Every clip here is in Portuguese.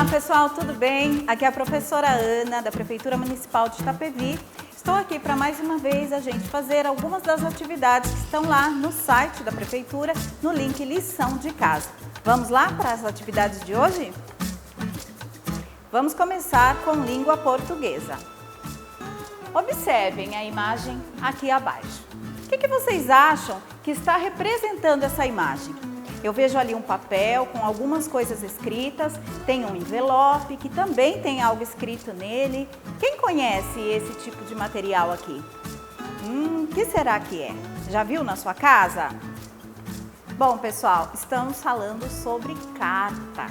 Olá pessoal, tudo bem? Aqui é a professora Ana, da Prefeitura Municipal de Itapevi. Estou aqui para mais uma vez a gente fazer algumas das atividades que estão lá no site da Prefeitura, no link Lição de Casa. Vamos lá para as atividades de hoje? Vamos começar com língua portuguesa. Observem a imagem aqui abaixo. O que vocês acham que está representando essa imagem? Eu vejo ali um papel com algumas coisas escritas, tem um envelope que também tem algo escrito nele. Quem conhece esse tipo de material aqui? O que será que é? Já viu na sua casa? Bom, pessoal, estamos falando sobre carta.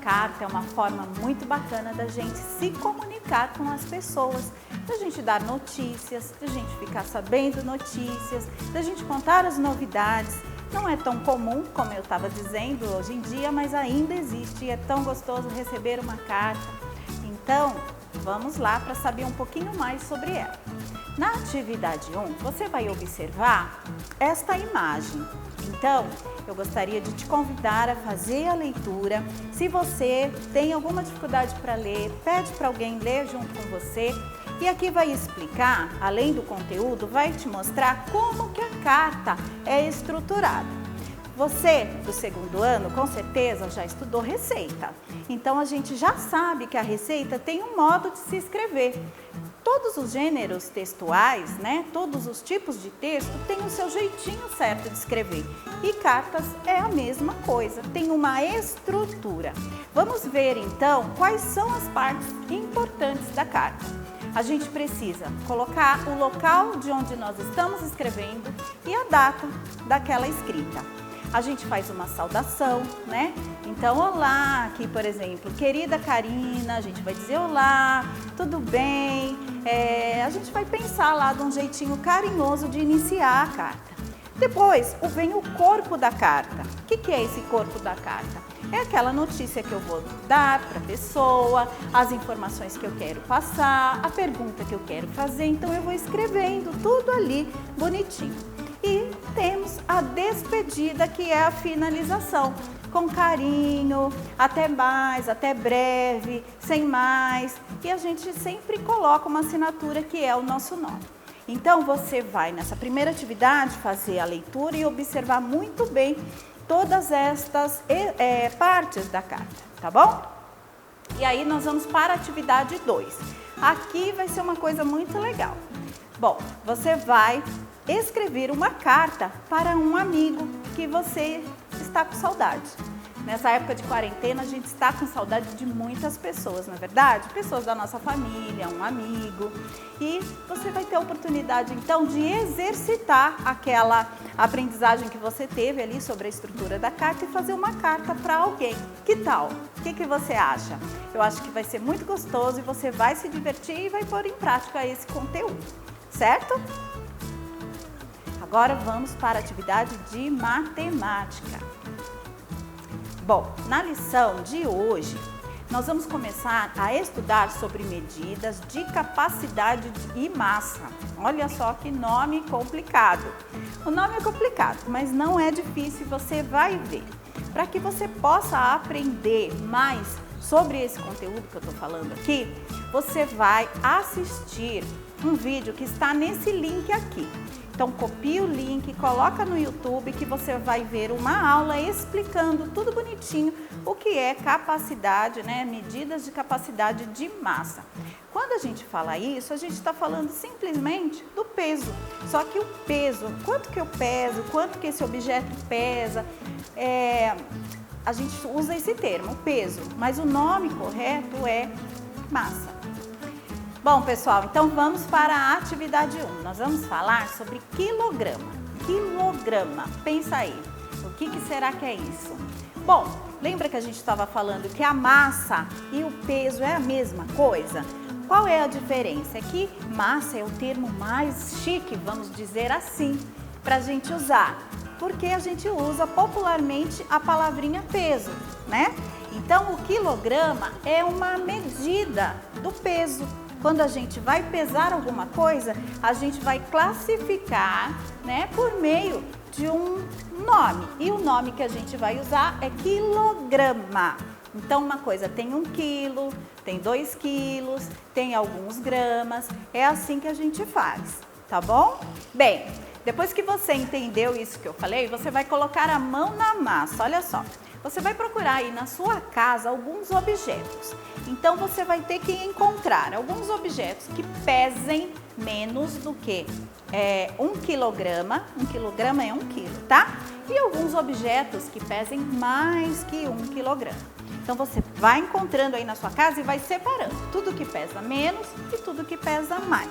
Carta é uma forma muito bacana da gente se comunicar com as pessoas, da gente dar notícias, da gente ficar sabendo notícias, da gente contar as novidades. Não é tão comum, como eu estava dizendo, hoje em dia, mas ainda existe e é tão gostoso receber uma carta. Então, vamos lá para saber um pouquinho mais sobre ela. Na atividade 1, você vai observar esta imagem. Então, eu gostaria de te convidar a fazer a leitura. Se você tem alguma dificuldade para ler, pede para alguém ler junto com você. E aqui vai explicar, além do conteúdo, vai te mostrar como que a carta é estruturada. Você, do segundo ano, com certeza já estudou receita. Então, a gente já sabe que a receita tem um modo de se escrever. Todos os gêneros textuais, né, todos os tipos de texto têm o seu jeitinho certo de escrever. E cartas é a mesma coisa, tem uma estrutura. Vamos ver, então, quais são as partes importantes da carta. A gente precisa colocar o local de onde nós estamos escrevendo e a data daquela escrita. A gente faz uma saudação, né? Então, olá, aqui, por exemplo, querida Karina, a gente vai dizer olá, tudo bem? A gente vai pensar lá de um jeitinho carinhoso de iniciar a carta. Depois, vem o corpo da carta. O que é esse corpo da carta? É aquela notícia que eu vou dar para a pessoa, as informações que eu quero passar, a pergunta que eu quero fazer. Então, eu vou escrevendo tudo ali bonitinho. E temos a despedida, que é a finalização. Com carinho, até mais, até breve, sem mais. E a gente sempre coloca uma assinatura que é o nosso nome. Então, você vai nessa primeira atividade fazer a leitura e observar muito bem todas estas partes da carta, tá bom? E aí nós vamos para a atividade 2. Aqui vai ser uma coisa muito legal. Bom, você vai escrever uma carta para um amigo que você está com saudade. Nessa época de quarentena, a gente está com saudade de muitas pessoas, não é verdade? Pessoas da nossa família, um amigo. E você vai ter a oportunidade, então, de exercitar aquela aprendizagem que você teve ali sobre a estrutura da carta e fazer uma carta para alguém. Que tal? O que você acha? Eu acho que vai ser muito gostoso e você vai se divertir e vai pôr em prática esse conteúdo, certo? Agora vamos para a atividade de matemática. Bom, na lição de hoje, nós vamos começar a estudar sobre medidas de capacidade e massa. Olha só que nome complicado. O nome é complicado, mas não é difícil, você vai ver. Para que você possa aprender mais sobre esse conteúdo que eu estou falando aqui, você vai assistir um vídeo que está nesse link aqui. Então, copia o link, coloca no YouTube que você vai ver uma aula explicando tudo bonitinho o que é capacidade, né? Medidas de capacidade de massa. Quando a gente fala isso, a gente está falando simplesmente do peso. Só que o peso, quanto que eu peso, quanto que esse objeto pesa, a gente usa esse termo, peso, mas o nome correto é massa. Bom, pessoal, então vamos para a atividade 1. Nós vamos falar sobre quilograma. Quilograma, pensa aí, o que será que é isso? Bom, lembra que a gente estava falando que a massa e o peso é a mesma coisa? Qual é a diferença? É que massa é o termo mais chique, vamos dizer assim, para a gente usar, porque a gente usa popularmente a palavrinha peso, né? Então, o quilograma é uma medida do peso. Quando a gente vai pesar alguma coisa, a gente vai classificar, né, por meio de um nome. E o nome que a gente vai usar é quilograma. Então, uma coisa tem 1 quilo, tem 2 quilos, tem alguns gramas, é assim que a gente faz, tá bom? Bem, depois que você entendeu isso que eu falei, você vai colocar a mão na massa, olha só. Você vai procurar aí na sua casa alguns objetos. Então, você vai ter que encontrar alguns objetos que pesem menos do que 1 quilograma. 1 quilograma é 1 quilo, tá? E alguns objetos que pesem mais que 1 quilograma. Então, você vai encontrando aí na sua casa e vai separando tudo que pesa menos e tudo que pesa mais.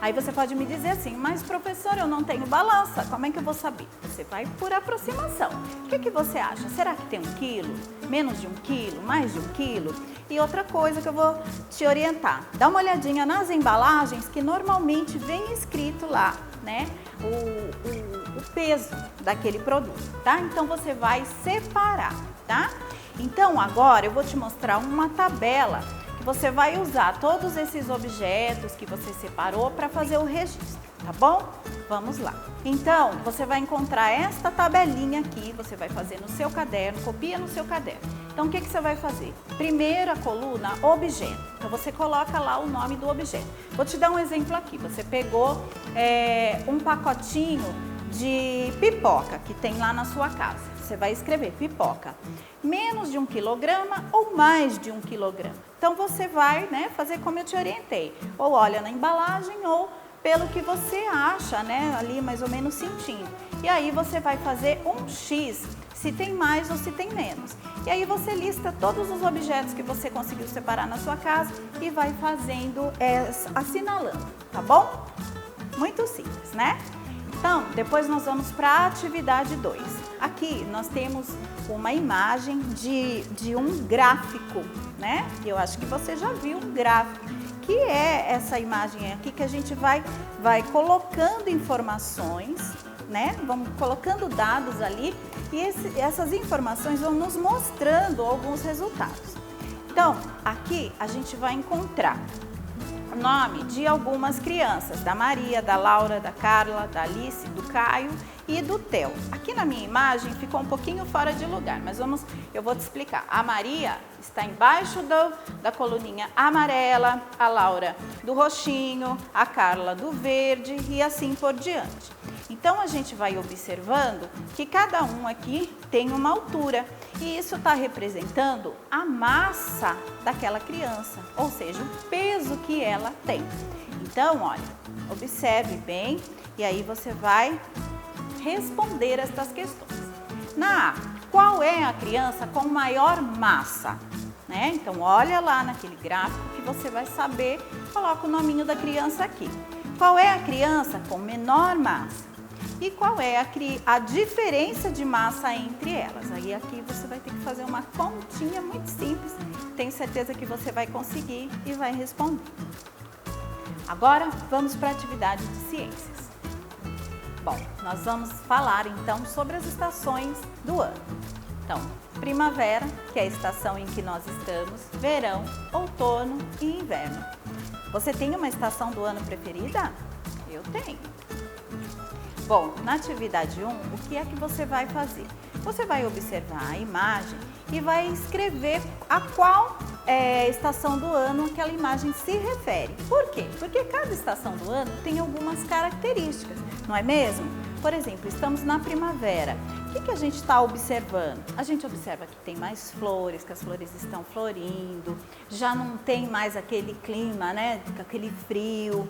Aí você pode me dizer assim, mas professor, eu não tenho balança, como é que eu vou saber? Você vai por aproximação. O que você acha? Será que tem 1 quilo? Menos de 1 quilo? Mais de 1 quilo? E outra coisa que eu vou te orientar, dá uma olhadinha nas embalagens que normalmente vem escrito lá, né? O peso daquele produto, tá? Então, você vai separar, tá? Então, agora eu vou te mostrar uma tabela que você vai usar todos esses objetos que você separou para fazer o registro, tá bom? Vamos lá. Então, você vai encontrar esta tabelinha aqui, você vai fazer no seu caderno, copia no seu caderno. Então, o que você vai fazer? Primeira coluna, objeto. Então, você coloca lá o nome do objeto. Vou te dar um exemplo aqui. Você pegou um pacotinho de pipoca que tem lá na sua casa. Você vai escrever pipoca, menos de 1 quilograma ou mais de 1 quilograma. Então, você vai, né, fazer como eu te orientei. Ou olha na embalagem ou pelo que você acha, né, ali mais ou menos sentindo. E aí, você vai fazer um X, se tem mais ou se tem menos. E aí, você lista todos os objetos que você conseguiu separar na sua casa e vai fazendo, assinalando, tá bom? Muito simples, né? Então, depois nós vamos para a atividade 2. Aqui nós temos uma imagem de um gráfico, né? Eu acho que você já viu um gráfico, que é essa imagem aqui que a gente vai colocando informações, né? Vamos colocando dados ali e essas informações vão nos mostrando alguns resultados. Então, aqui a gente vai encontrar o nome de algumas crianças, da Maria, da Laura, da Carla, da Alice, do Caio e do Theo. Aqui na minha imagem ficou um pouquinho fora de lugar, mas eu vou te explicar. A Maria está embaixo da coluninha amarela, a Laura do roxinho, a Carla do verde e assim por diante. Então, a gente vai observando que cada um aqui tem uma altura e isso está representando a massa daquela criança, ou seja, o peso que ela tem. Então, olha, observe bem e aí você vai responder estas questões. Na A, qual é a criança com maior massa? Né? Então, olha lá naquele gráfico que você vai saber, coloca o nominho da criança aqui. Qual é a criança com menor massa? E qual é a diferença de massa entre elas? Aí aqui você vai ter que fazer uma continha muito simples. Tenho certeza que você vai conseguir e vai responder. Agora vamos para a atividade de ciências. Bom, nós vamos falar então sobre as estações do ano. Então, primavera, que é a estação em que nós estamos, verão, outono e inverno. Você tem uma estação do ano preferida? Eu tenho. Bom, na atividade 1, o que é que você vai fazer? Você vai observar a imagem e vai escrever a qual estação do ano aquela imagem se refere. Por quê? Porque cada estação do ano tem algumas características, não é mesmo? Por exemplo, estamos na primavera. O que a gente está observando? A gente observa que tem mais flores, que as flores estão florindo, já não tem mais aquele clima, né, aquele frio.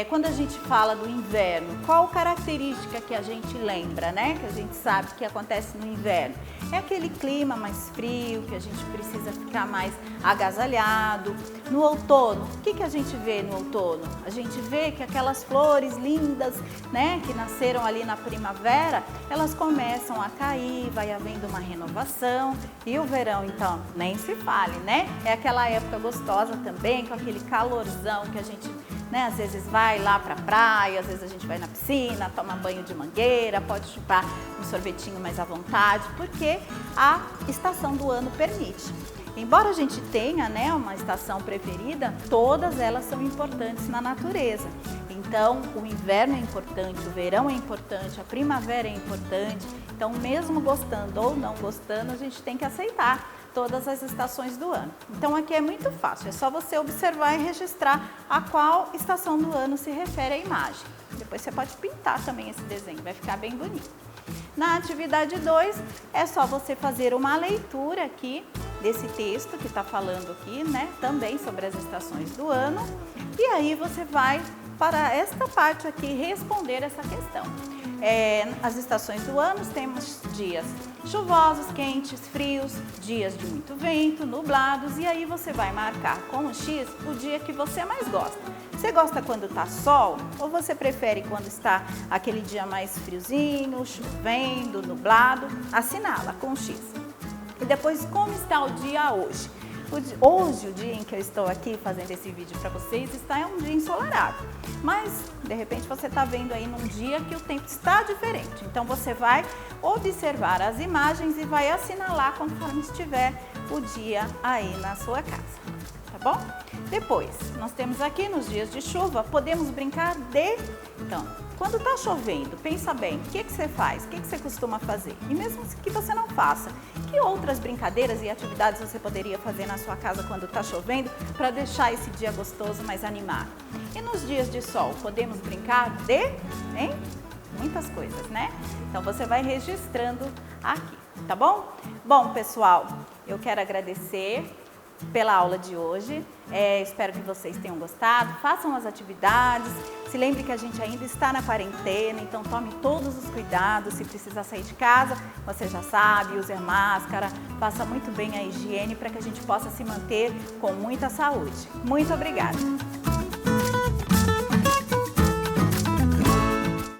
Quando a gente fala do inverno, qual característica que a gente lembra, né, que a gente sabe que acontece no inverno? É aquele clima mais frio, que a gente precisa ficar mais agasalhado. No outono, o que a gente vê no outono? A gente vê que aquelas flores lindas, né, que nasceram ali na primavera, elas começam a cair, vai havendo uma renovação. E o verão, então, nem se fale, né? É aquela época gostosa também, com aquele calorzão que a gente, né, às vezes vai lá pra praia, às vezes a gente vai na piscina, toma banho de mangueira, pode chupar um sorvetinho mais à vontade, porque a estação do ano permite. Embora a gente tenha, né, uma estação preferida, todas elas são importantes na natureza. Então, o inverno é importante, o verão é importante, a primavera é importante. Então, mesmo gostando ou não gostando, a gente tem que aceitar todas as estações do ano. Então aqui é muito fácil, é só você observar e registrar a qual estação do ano se refere a imagem. Depois você pode pintar também esse desenho, vai ficar bem bonito. Na atividade 2, é só você fazer uma leitura aqui desse texto que está falando aqui, né, também sobre as estações do ano. E aí você vai para esta parte aqui responder essa questão. As estações do ano, temos dias chuvosos, quentes, frios, dias de muito vento, nublados, e aí você vai marcar com o X o dia que você mais gosta. Você gosta quando está sol ou você prefere quando está aquele dia mais friozinho, chovendo, nublado? Assinala com o X. E depois, como está o dia hoje? Hoje, o dia em que eu estou aqui fazendo esse vídeo para vocês, é um dia ensolarado. Mas, de repente, você está vendo aí num dia que o tempo está diferente. Então, você vai observar as imagens e vai assinalar conforme estiver o dia aí na sua casa. Tá bom? Depois, nós temos aqui nos dias de chuva, podemos brincar de... Então, quando está chovendo, pensa bem, o que você faz? O que você costuma fazer? E mesmo que você não faça, que outras brincadeiras e atividades você poderia fazer na sua casa quando está chovendo para deixar esse dia gostoso, mais animado? E nos dias de sol, podemos brincar de... Muitas coisas, né? Então, você vai registrando aqui, tá bom? Bom, pessoal, eu quero agradecer pela aula de hoje, espero que vocês tenham gostado, façam as atividades, se lembre que a gente ainda está na quarentena, então tome todos os cuidados, se precisar sair de casa, você já sabe, use máscara, faça muito bem a higiene para que a gente possa se manter com muita saúde. Muito obrigada!